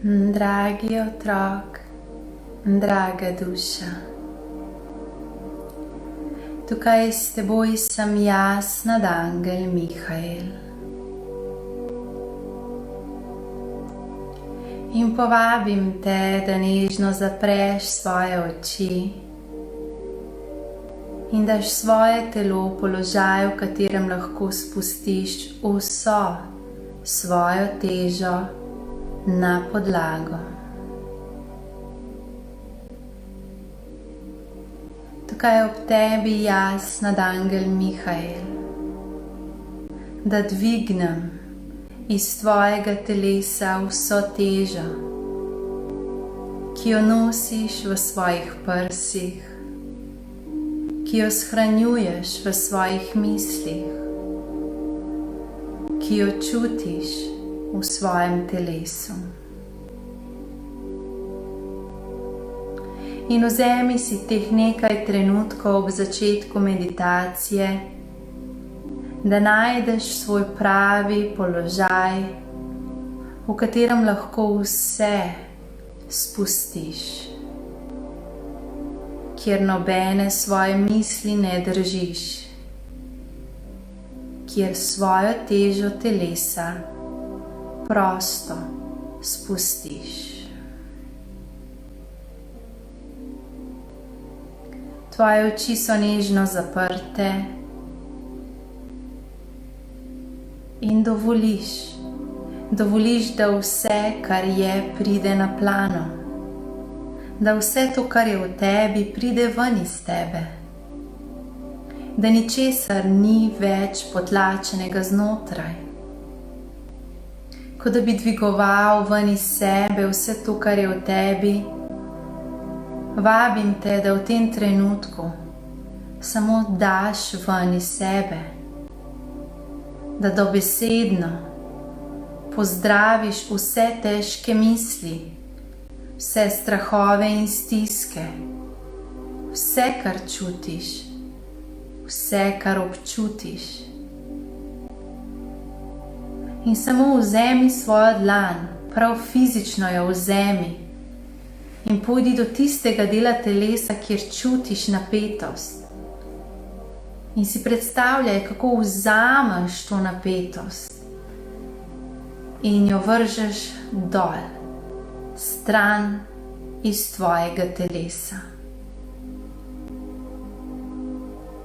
Dragi otrok, draga duša, tukaj s teboj sem jaz, nadangel Mihael. In povabim te, da nežno zapreš svoje oči in daš svoje telo v položaj, v katerem lahko spustiš vso svojo težo na podlago. Tukaj ob tebi jaz, nadangel Mihael, da dvignem iz tvojega telesa vso težo, ki jo nosiš v svojih prsih, ki jo shranjuješ v svojih mislih, ki jo čutiš v svojem telesu. In vzemi si teh nekaj trenutkov ob začetku meditacije, da najdeš svoj pravi položaj, v katerem lahko vse spustiš, kjer nobene svoje misli ne držiš, kjer svojo težo telesa prosto spustiš. Tvoje oči so nežno zaprte in dovoliš, da vse, kar je, pride na plano, da vse to, kar je v tebi, pride ven iz tebe, da ničesar ni več potlačenega znotraj, kot da bi dvigoval ven iz sebe vse to, kar je v tebi. Vabim te, da v tem trenutku samo daš ven iz sebe, da dobesedno pozdraviš vse težke misli, vse strahove in stiske, vse, kar čutiš, vse, kar občutiš. In samo vzemi svojo dlan, prav fizično jo vzemi in pojdi do tistega dela telesa, kjer čutiš napetost. In si predstavljaj, kako vzameš to napetost in jo vržeš dol, stran iz tvojega telesa.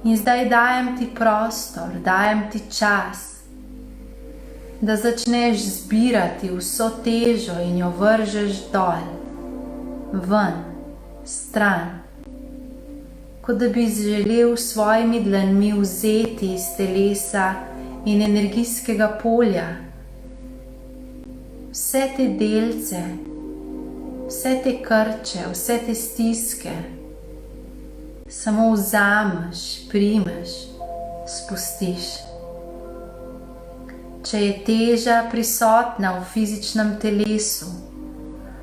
In zdaj dajem ti prostor, dajem ti čas, da začneš zbirati vso težo in jo vržeš dol, ven, stran, kot da bi želel s svojimi dlanmi vzeti iz telesa in energijskega polja vse te delce, vse te krče, vse te stiske. Samo vzameš, primeš, spustiš. Če je teža prisotna v fizičnem telesu,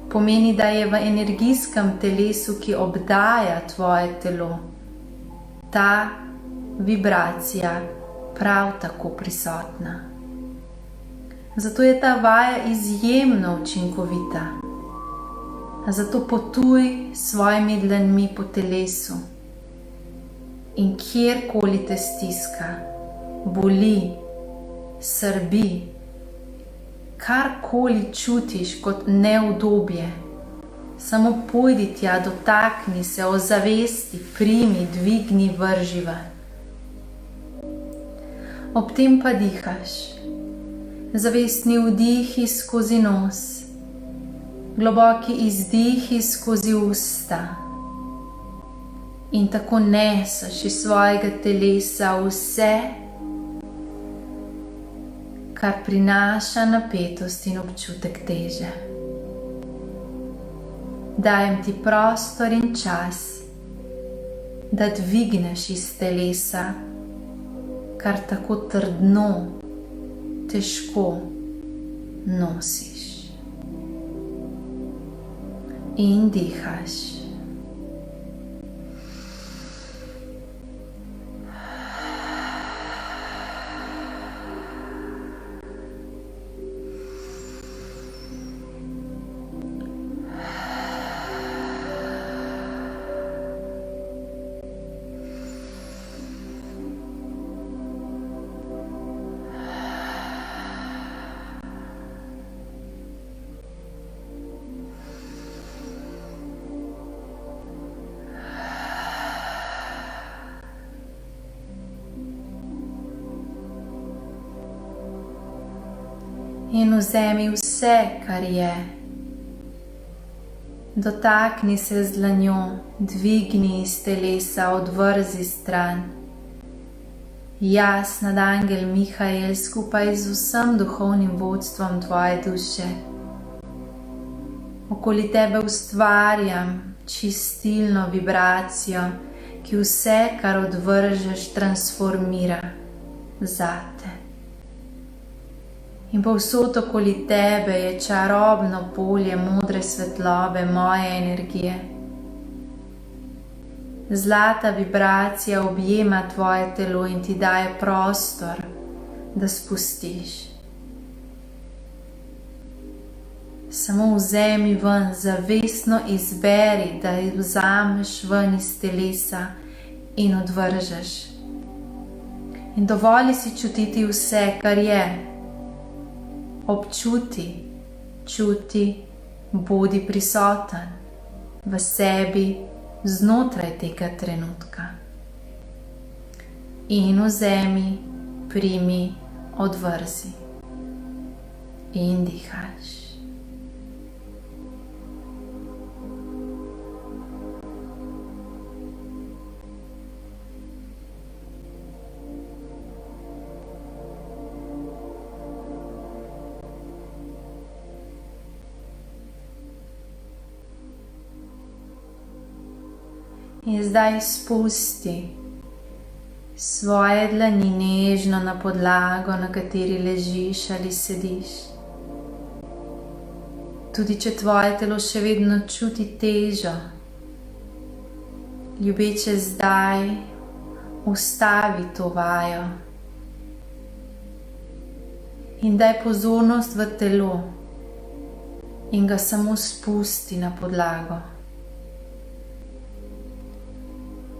pomeni, da je v energijskem telesu, ki obdaja tvoje telo, ta vibracija prav tako prisotna. Zato je ta vaja izjemno učinkovita. Zato potuj s svojimi dlanmi po telesu in kjerkoli te stiska, boli, srbi, karkoli čutiš kot neudobje, samo pojdi tja, dotakni se, ozavesti, primi, dvigni, vrži ven. Ob tem pa dihaš. Zavestni vdihi skozi nos, globoki izdihi skozi usta in tako neseš iz svojega telesa vse, kar prinaša napetost in občutek teže. Dajem ti prostor in čas, da dvigneš iz telesa, kar tako trdno, težko nosiš. In dihaš. In vzemi vse, kar je. Dotakni se z dlanjo, dvigni iz telesa, odvrzi stran. Jaz, nadangel Mihael, skupaj z vsem duhovnim vodstvom tvoje duše, okoli tebe ustvarjam čistilno vibracijo, ki vse, kar odvržeš, transformira zate. In povsod okoli tebe je čarobno polje modre svetlobe moje energije. Zlata vibracija objema tvoje telo in ti daje prostor, da spustiš. Samo vzemi ven, zavestno izberi, da jih vzameš ven iz telesa in odvržeš. In dovoli si čutiti vse, kar je. Občuti, čuti, bodi prisoten v sebi znotraj tega trenutka. In vzemi, primi, odvrzi. In dihaš. In zdaj spusti svoje dlani nežno na podlago, na kateri ležiš ali sediš. Tudi če tvoje telo še vedno čuti težo, ljubeče zdaj ustavi to vajo in daj pozornost v telo in ga samo spusti na podlago.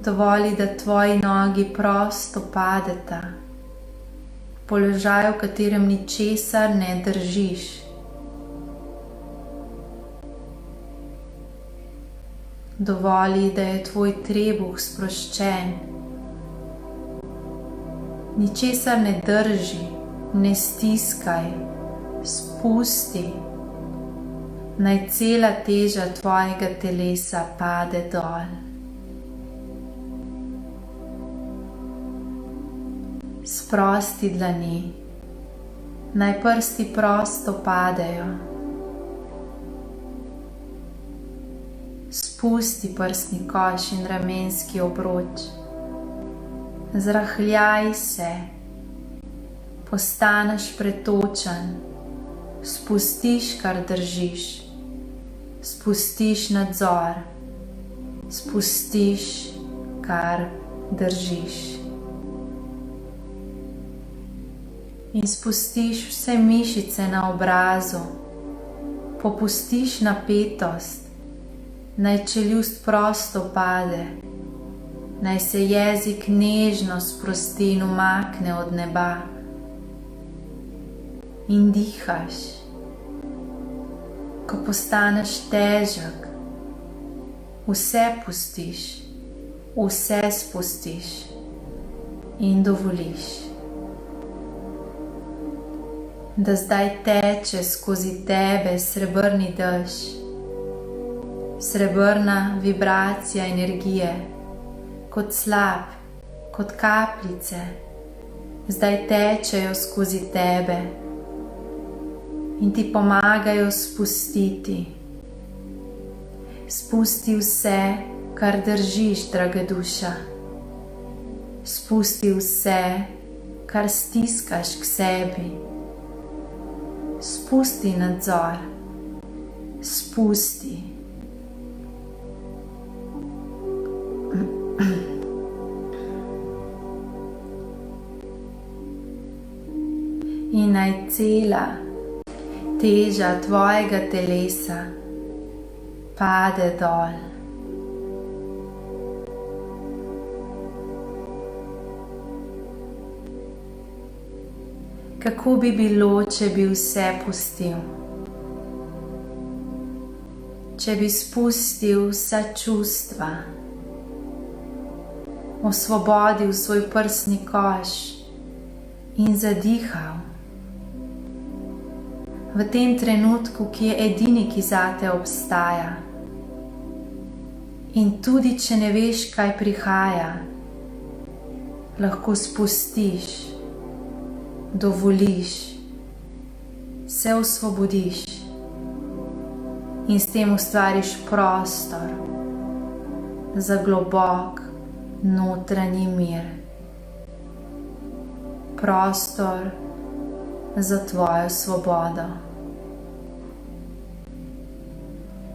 Dovoli, da tvoji nogi prosto padeta, v položaju, v katerem ničesar ne držiš. Dovoli, da je tvoj trebuh sproščen. Ničesar ne drži, ne stiskaj, spusti. Naj cela teža tvojega telesa pade dol. Sprosti dlani, naj prsti prosto padejo. Spusti prsni koš in ramenski obroč. Zrahljaj se, postaneš pretočen, spustiš, kar držiš, spustiš nadzor, spustiš, kar držiš. In spustiš vse mišice na obrazu, popustiš napetost, naj čeljust prosto pade, naj se jezik nežno sprosti in umakne od neba. In dihaš, ko postaneš težek, vse pustiš, vse spustiš in dovoliš, da zdaj teče skozi tebe srebrni dež, srebrna vibracija energije, kot slap, kot kapljice, zdaj tečejo skozi tebe in ti pomagajo spustiti. Spusti vse, kar držiš, draga duša. Spusti vse, kar stiskaš k sebi. Spusti nadzor, spusti. In naj cela teža tvojega telesa pade dol. Kako bi bilo, če bi vse pustil? Če bi spustil vsa čustva, osvobodil svoj prsni koš in zadihal. v tem trenutku, ki je edini, ki zate obstaja. In tudi, če ne veš, kaj prihaja, lahko spustiš, dovoliš, se osvobodiš in s tem ustvariš prostor za globok notranji mir. Prostor za tvojo svobodo.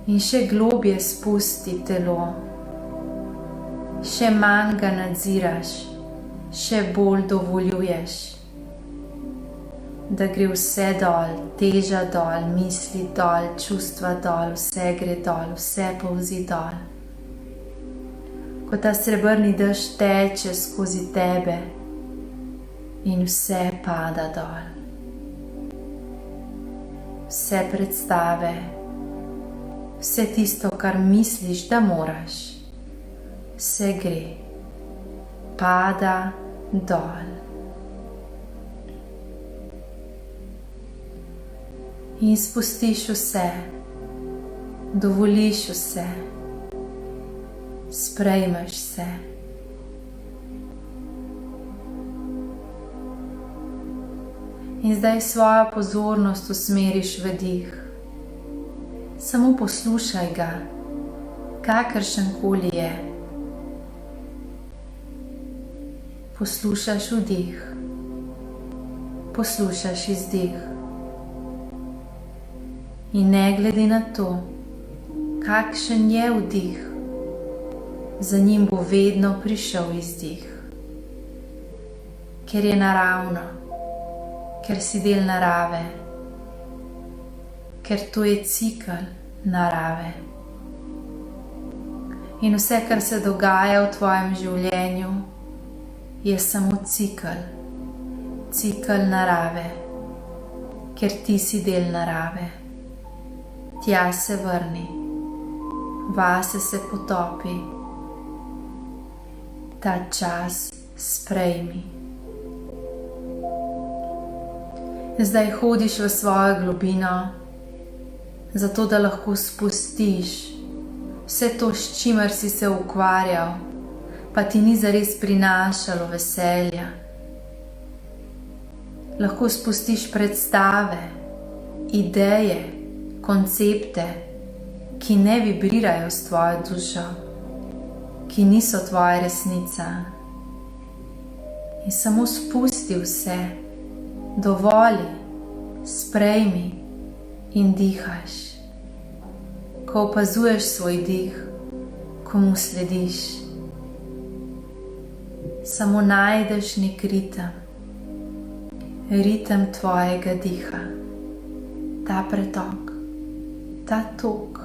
In še globje spusti telo, še manj ga nadziraš, še bolj dovoljuješ, da gre vse dol, teža dol, misli dol, čustva dol, vse gre dol, vse polzi dol. Ko ta srebrni dež teče skozi tebe in vse pada dol. Vse predstave, vse tisto, kar misliš, da moraš, vse gre, pada dol. In spustiš vse, dovoliš vse, sprejmeš se. In zdaj svojo pozornost usmeriš v dih. Samo poslušaj ga, kakršen koli je. Poslušaš vdih, poslušaš izdih. In ne glede na to, kakšen je vdih, za njim bo vedno prišel izdih. Ker je naravno, ker si del narave, ker to je cikel narave. In vse, kar se dogaja v tvojem življenju, je samo cikel, cikel narave, ker ti si del narave. Tja se vrni, vase se potopi, ta čas sprejmi. Zdaj hodiš v svojo globino, zato da lahko spustiš vse to, s čimer si se ukvarjal, pa ti ni zares prinašalo veselja. Lahko spustiš predstave, ideje, koncepte, ki ne vibrirajo s tvojo dušo, ki niso tvoja resnica. In samo spusti vse, dovoli, sprejmi in dihaš. Ko opazuješ svoj dih, ko mu slediš, samo najdeš nek ritem, ritem tvojega diha, ta pretok, ta tok.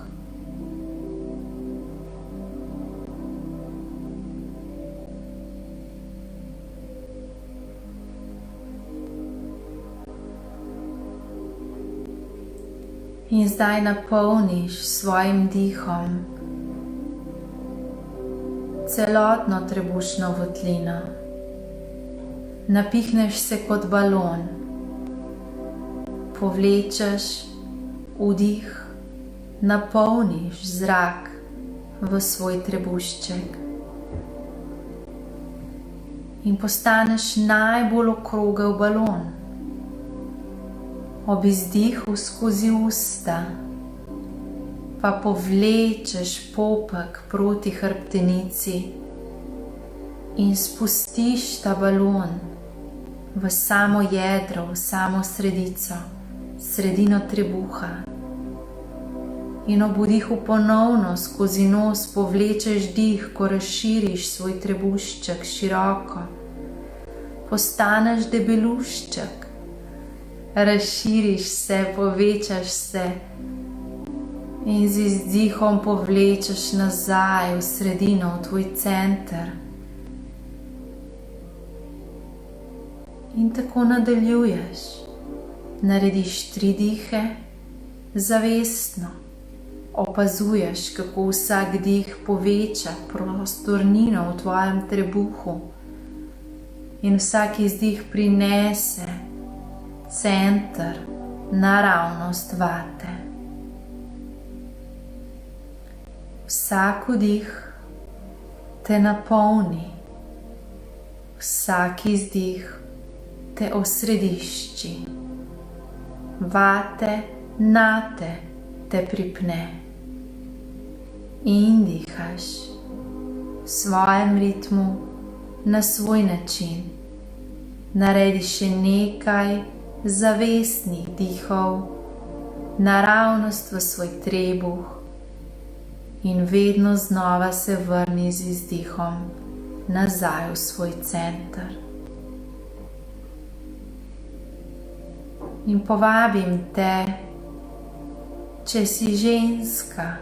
In zdaj napolniš s svojim dihom celotno trebušno votlino. Napihneš se kot balon, povlečeš vdih, napolniš zrak v svoj trebušček in postaneš najbolj okrogel balon. Ob izdihu skozi usta pa povlečeš popek proti hrbtenici in spustiš ta balon v samo jedro, v samo sredico, sredino trebuha. In ob vdihu ponovno skozi nos povlečeš dih, ko razširiš svoj trebušček široko, postaneš debelušček. Razširiš se, povečaš se in z izdihom povlečeš nazaj v sredino, v tvoj center. In tako nadaljuješ. Narediš 3 dihe, zavestno. Opazuješ, kako vsak dih poveča prostornino v tvojem trebuhu in vsak izdih prinese center, naravnost vate. Vsak vdih te napolni, vsak izdih te osredišči, vate nate te pripne in dihaš v svojem ritmu na svoj način. Naredi še nekaj zavestnih dihov naravnost v svoj trebuh in vedno znova se vrni z izdihom nazaj v svoj center. In povabim te, če si ženska,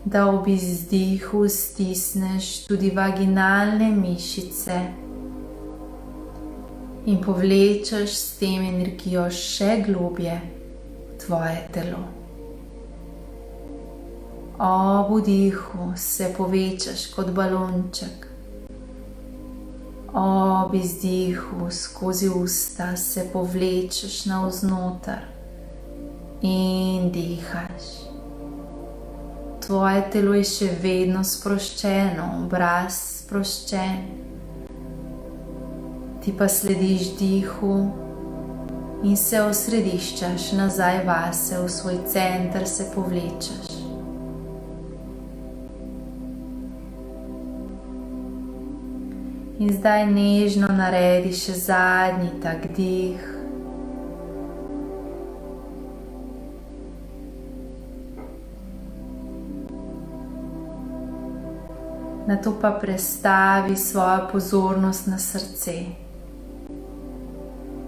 da ob izdihu stisneš tudi vaginalne mišice in povlečeš s tem energijo še globje v tvoje telo. Ob vdihu se povečaš kot balonček, ob izdihu skozi usta se povlečeš navznoter in dihaš. Tvoje telo je še vedno sproščeno, obraz sproščen. Ti pa slediš dihu in se osrediščaš nazaj vase, v svoj center se povlečeš. In zdaj nežno naredi še zadnji tak dih. Nato pa prestavi svojo pozornost na srce.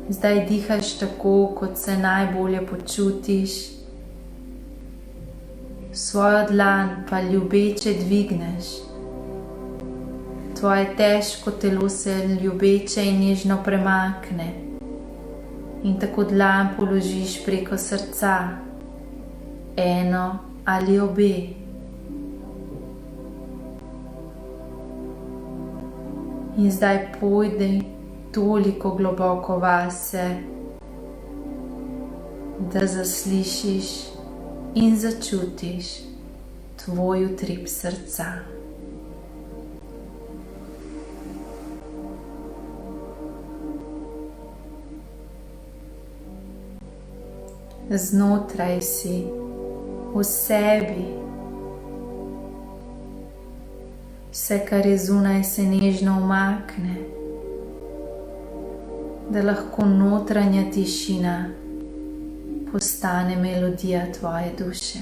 Zdaj dihaš tako, kot se najbolje počutiš. Svojo dlan pa ljubeče dvigneš. Tvoje težko telo se ljubeče in nežno premakne. In tako dlan položiš preko srca, eno ali obe. In zdaj pojdi toliko globoko vase, da zaslišiš in začutiš tvoj utrip srca. Znotraj si, v sebi. Vse, kar je zunaj, se nežno umakne, da lahko notranja tišina postane melodija tvoje duše.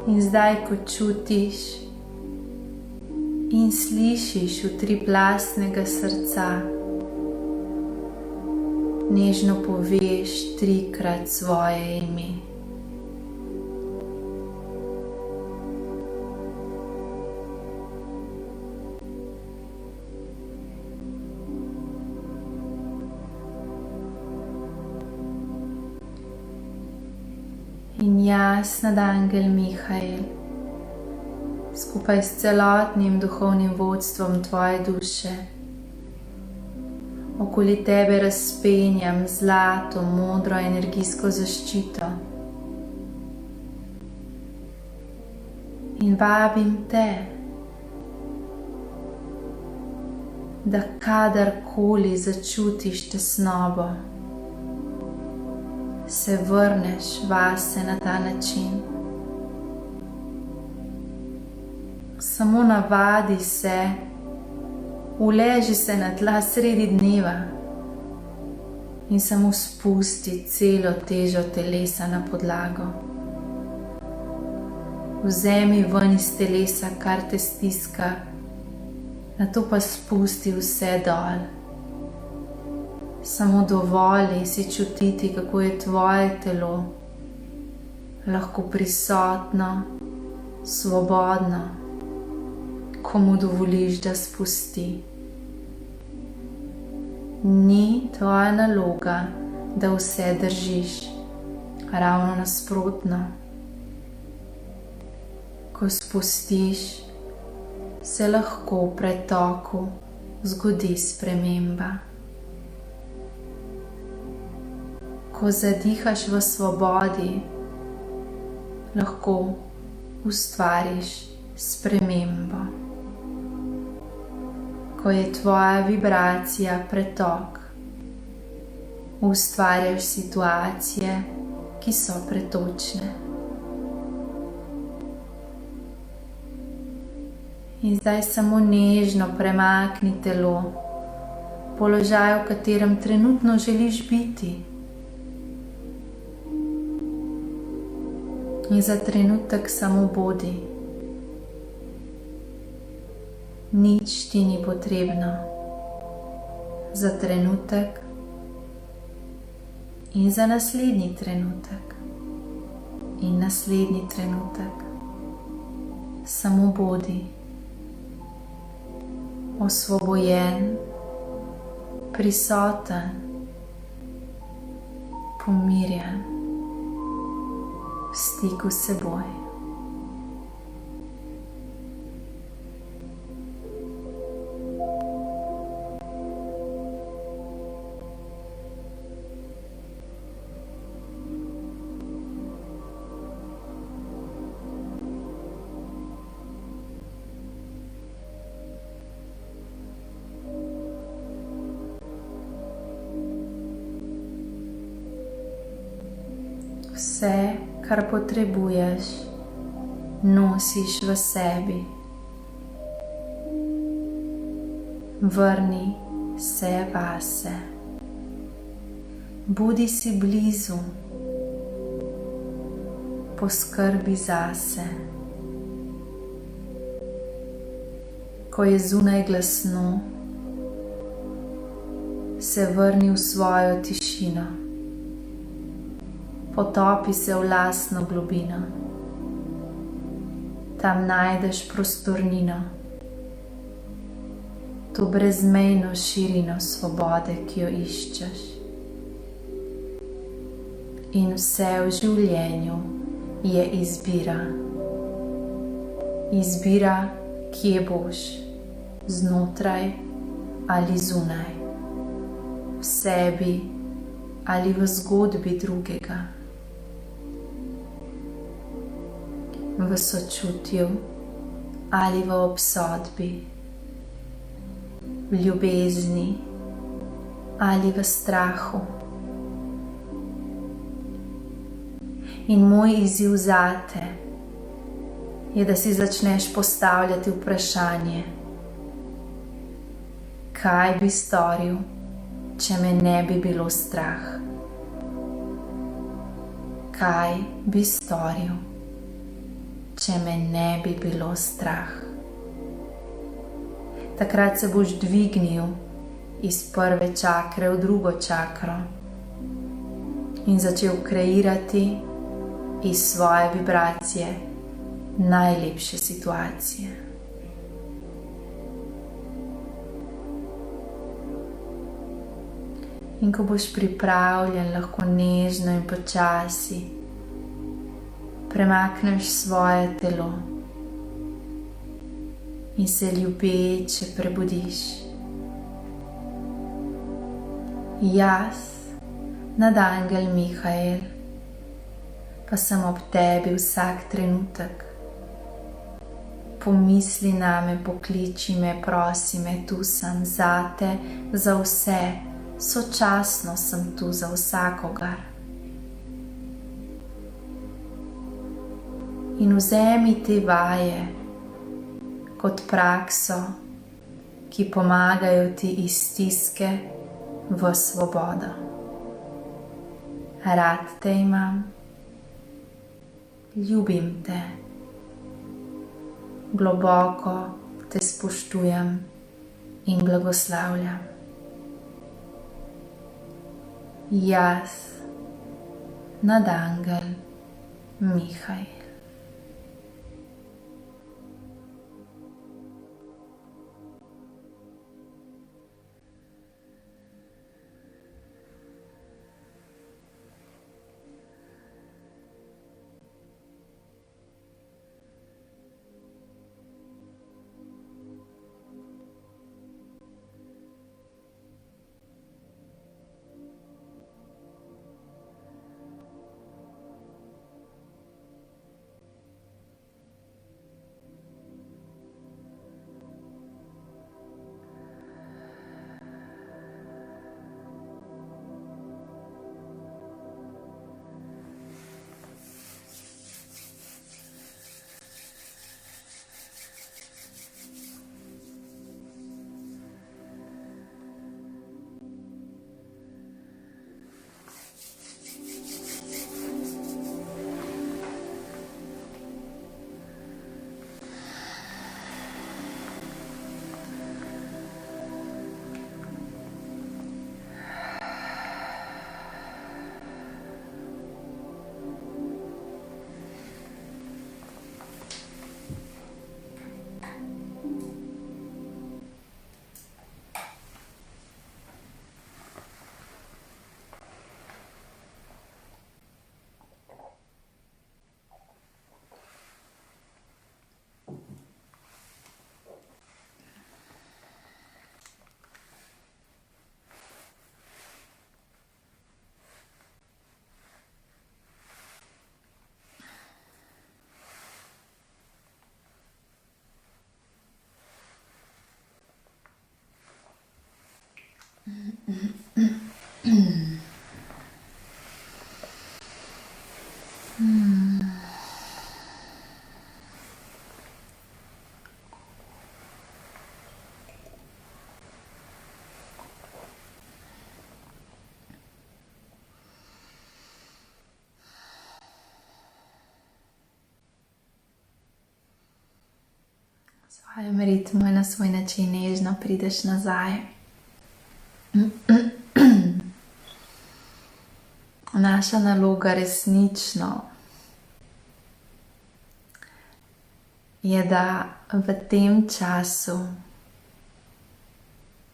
In zdaj, ko čutiš in slišiš utrip lastnega srca, nežno poveš 3-krat svoje ime. In jaz, nadangel Mihael, skupaj s celotnim duhovnim vodstvom tvoje duše, okoli tebe razpenjam zlato, modro energijsko zaščito in vabim te, da kadarkoli začutiš tesnobo, se vrneš vase na ta način. Samo navadi se, uleži se na tla sredi dneva in samo spusti celo težo telesa na podlago. Vzemi ven iz telesa, kar te stiska, nato pa spusti vse dol. Samo dovoli si čutiti, kako je tvoje telo lahko prisotno, svobodno, ko mu dovoliš, da spusti. Ni tvoja naloga, da vse držiš, ravno nasprotno. Ko spustiš, se lahko v pretoku zgodi sprememba. Ko zadihaš v svobodi, lahko ustvariš spremembo. Ko je tvoja vibracija pretok, ustvarjaš situacije, ki so pretočne. In zdaj samo nežno premakni telo, položaj, v katerem trenutno želiš biti. In za trenutek samo bodi. Nič ti ni potrebno. Za trenutek in za naslednji trenutek in naslednji trenutek. Samo bodi. Osvobojen, prisoten, pomirjen, v stiku s seboj. Vse, kar potrebuješ, nosiš v sebi. Vrni se vase. Bodi si blizu. Poskrbi zase. Ko je zunaj glasno, se vrni v svojo tišino. Potopi se v lastno globino. Tam najdeš prostornino, to brezmejno širino svobode, ki jo iščeš. In vse v življenju je izbira. Izbira, kje boš, znotraj ali zunaj, v sebi ali v zgodbi drugega. V sočutju ali v obsodbi, v ljubezni ali v strahu. In moj izziv zate je, da si začneš postavljati vprašanje, kaj bi storil, če me ne bi bilo strah? Kaj bi storil, če me ne bi bilo strah? Takrat se boš dvignil iz prve čakre v drugo čakro in začel kreirati iz svoje vibracije najlepše situacije. In ko boš pripravljen, lahko nežno in počasi premakneš svoje telo in se ljubeče prebudiš. Jaz, nadangel Mihael, pa sem ob tebi vsak trenutek. Pomisli name, pokliči me, prosi me, tu sem zate, za vse, sočasno sem tu za vsakogar. In vzemi te vaje kot prakso, ki pomagajo ti iz stiske v svobodo. Rad te imam, ljubim te, globoko te spoštujem in blagoslavljam. Jaz, nadangel Mihael. V svojem ritmu in na svoj način nežno prideš nazaj. Naša naloga resnično je, da v tem času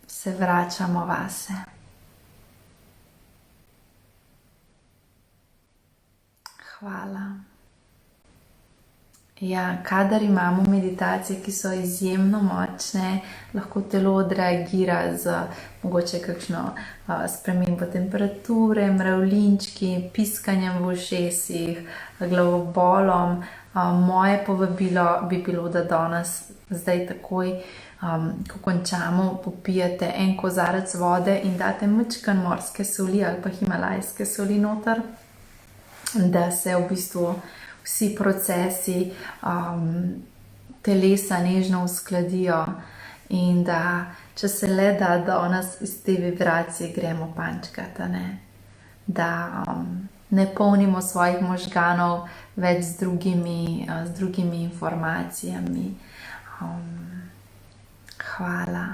se vračamo vase. Hvala. Ja, kadar imamo meditacije, ki so izjemno močne, lahko telo odreagira z mogoče kakšno spremembo temperature, mravljinčki, piskanjem v ušesih, glavobolom. Moje povabilo bi bilo, da danes, zdaj takoj, ko končamo, popijete en kozarec vode in date majčkeno morske soli ali pa himalajske soli noter, da se v bistvu vsi procesi telesa nežno uskladijo in da, če se le da, danes iz te vibracije gremo pančkat, da ne polnimo svojih možganov več z drugimi informacijami. Hvala.